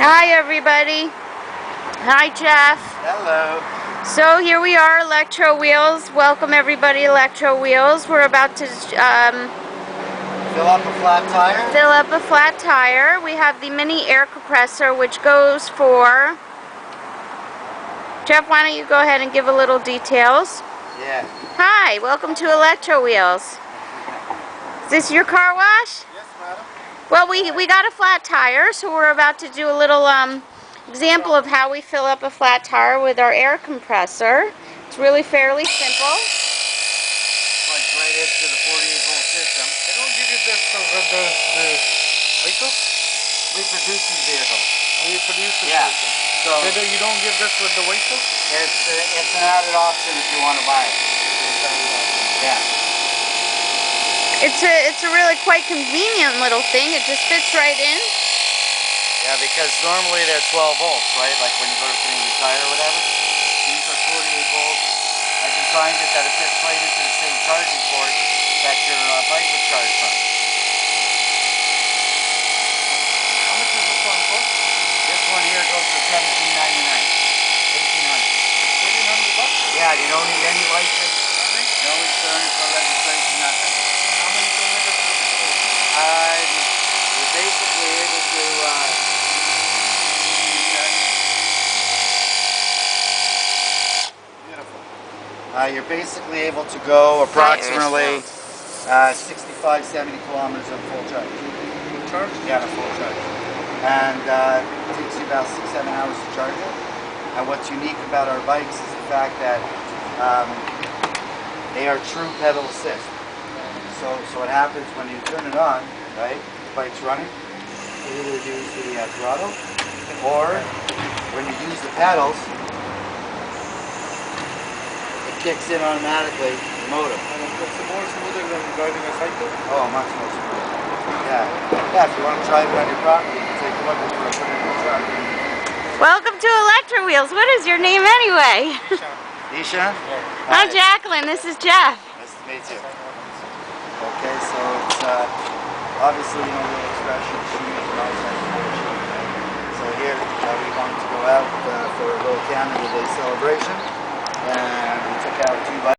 Hi everybody. Hi Jeff. Hello. So here we are, ElectroWheels. Welcome everybody, ElectroWheels. We're about to Fill up a flat tire. fill up a flat tire. We have the mini air compressor, which goes for... Jeff, why don't you go ahead and give a little details? Yeah. Hi, welcome to ElectroWheels. Is this your car wash? Yes, madam. Well, we got a flat tire, so we're about to do a little example of how we fill up a flat tire with our air compressor. It's really fairly simple. Plugs right into the 48-volt system. They don't give you this with the vehicle? We produce these vehicles. Oh, you produce the Yeah. vehicle. So You don't give this with the vehicle? it's an added option if you want to buy it. Yeah. It's a really quite convenient little thing. It just fits right in. Yeah, because normally they're 12 volts, right? Like when you go to Canadian Tire or whatever. These are 48 volts. I designed it that it fits right into the same charging port that your bike would charge from. How much is this one for? This one here goes for $17.99. $1,800. $1,800? Yeah, you don't need any license, no insurance, no registration, nothing. How many kilometers does it go? You're basically able to you're basically able to go approximately 65, 70 kilometers on full charge. Full charge? Yeah, full charge. And it takes you about 6-7 hours to charge it. And what's unique about our bikes is the fact that they are true pedal assist. So what happens when you turn it on, right? The bike's running. You either use the throttle, or when you use the pedals, it kicks in automatically the motor. And it's more smoother than driving a cycle? Oh, much more smooth. Yeah. If you want to drive it on your property, you can take a look at it, put it in the truck. Welcome to ElectroWheels. What is your name anyway? Ishan? Yeah. I'm Jacqueline. This is Jeff. Nice to meet you. Okay, so it's obviously, you know, the expression shoes and all that bullshit, right? So here we wanted to go out for a little Canada Day celebration, and we took out 2 bikes.